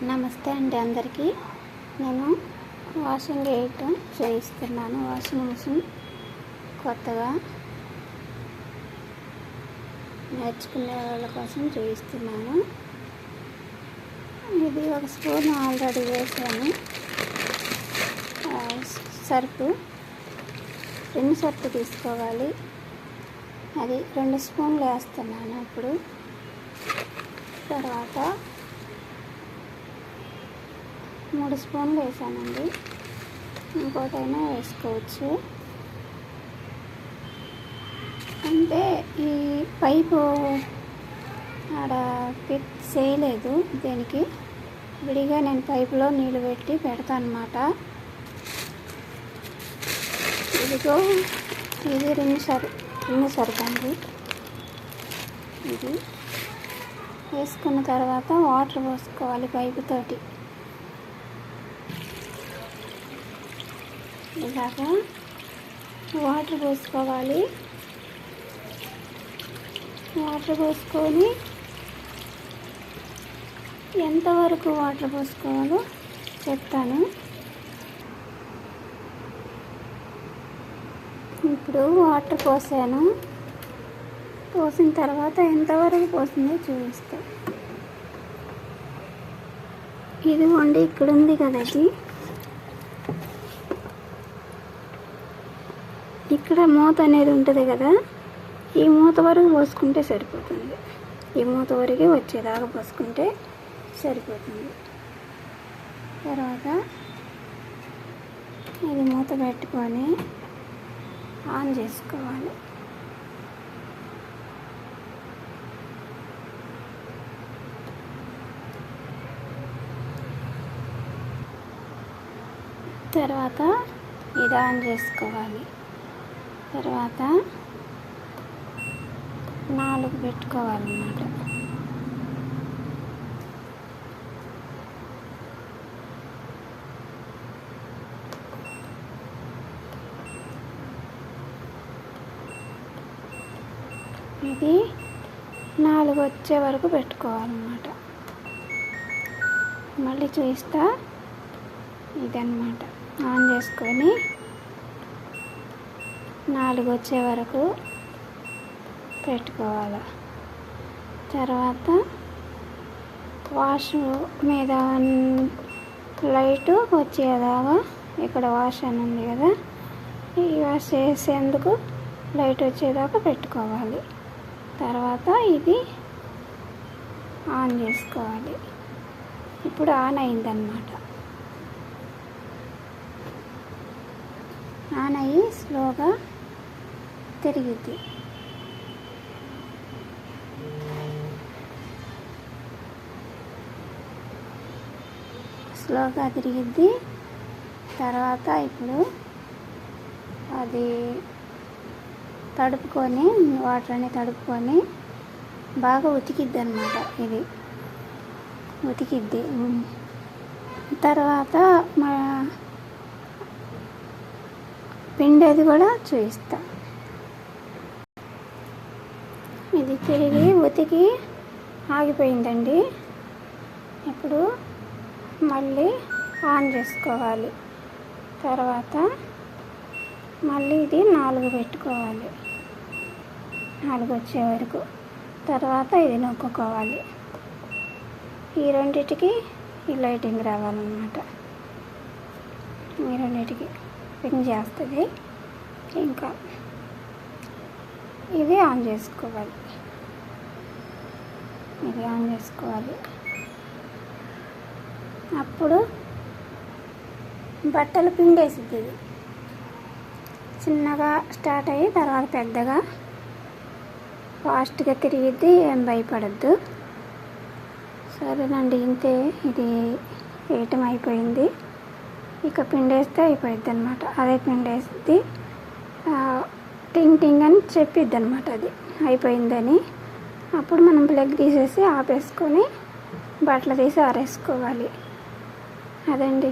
నమస్తే అండి అందరికీ. నేను వాషింగ్ వేయటం చేయిస్తున్నాను. వాషింగ్ మిషన్ కొత్తగా నేర్చుకునే వాళ్ళ కోసం చేయిస్తున్నాను. ఇది ఒక స్పూన్ ఆల్రెడీ వేసాను. సర్ఫ్ రిన్ సర్ఫ్ తీసుకోవాలి. అది 2 స్పూన్లు వేస్తున్నాను. ఇప్పుడు తర్వాత 3 స్పూన్లు వేసానండి. ఇంకోటైనా వేసుకోవచ్చు. అంటే ఈ పైపు ఆడ ఫిక్స్ చేయలేదు. దీనికి విడిగా నేను పైపులో నీళ్ళు పెట్టి పెడతాను అన్నమాట. ఇదిగో ఇది రిన్ సర్ఫ్ అండి. ఇది వేసుకున్న తర్వాత వాటర్ పోసుకోవాలి పైపుతోటి. ఇలాగా వాటర్ పోసుకోవాలి. వాటర్ పోసుకొని ఎంతవరకు వాటర్ పోసుకోవాలో చెప్తాను. ఇప్పుడు వాటర్ పోసాను. పోసిన తర్వాత ఎంతవరకు పోసిందో చూపిస్తా. ఇది వండి ఇక్కడ ఉంది కదా, ఇక్కడ మూత అనేది ఉంటుంది కదా, ఈ మూత వరకు పోసుకుంటే సరిపోతుంది. ఈ మూత వరకు వచ్చేదాకా పోసుకుంటే సరిపోతుంది. తర్వాత ఇది మూత పెట్టుకొని ఆన్ చేసుకోవాలి. తర్వాత ఇది ఆన్ చేసుకోవాలి. తర్వాత 4 పెట్టుకోవాలన్నమాట. ఇది 4 వచ్చే వరకు పెట్టుకోవాలన్నమాట. మళ్ళీ చూస్తా. ఇదన్నమాట ఆన్ చేసుకొని 4 వచ్చే వరకు పెట్టుకోవాలి. తర్వాత వాష్ మీద లైట్ వచ్చేదాకా, ఇక్కడ వాష్ అని ఉంది కదా, ఈ వాష్ చేసేందుకు లైట్ వచ్చేదాకా పెట్టుకోవాలి. తర్వాత ఇది ఆన్ చేసుకోవాలి. ఇప్పుడు ఆన్ అయిందన్నమాట. ఆన్ అయ్యి స్లోగా తిరిగిద్ది. స్లోగా తిరిగిద్ది. తర్వాత ఇప్పుడు అది తడుపుకొని, వాటర్ అని తడుపుకొని బాగా ఉతికిద్ది అన్నమాట. ఇది ఉతికిద్ది. తర్వాత పిండేది కూడా చూపిస్తా. ఇది తిరిగి ఉతికి ఆగిపోయిందండి. ఇప్పుడు మళ్ళీ ఆన్ చేసుకోవాలి. తర్వాత మళ్ళీ ఇది 4 పెట్టుకోవాలి, 4 వచ్చే వరకు. తర్వాత ఇది నొక్కుకోవాలి. ఈ రెండిటికి ఈ లైటింగ్ రావాలన్నమాట. ఈ రెండిటికి పింగ్ చేస్తుంది. ఇంకా ఇది ఆన్ చేసుకోవాలి. ఇది ఆన్ చేసుకోవాలి. అప్పుడు బట్టలు పిండేసిద్ది. ఇది చిన్నగా స్టార్ట్ అయ్యి తర్వాత పెద్దగా ఫాస్ట్గా తిరిగిద్ది. ఏం భయపడద్దు. సరేనండి, ఇంతే. ఇది వేయటం అయిపోయింది. ఇక పిండేస్తే అయిపోయిద్ది అనమాట. అదే పిండేసి టింగ్ టింగ్ అని చెప్పిద్ది అనమాట. అది అయిపోయిందని. అప్పుడు మనం ప్లగ్ తీసేసి ఆపేసుకొని బట్టలు తీసి ఆరేసుకోవాలి. అదండి.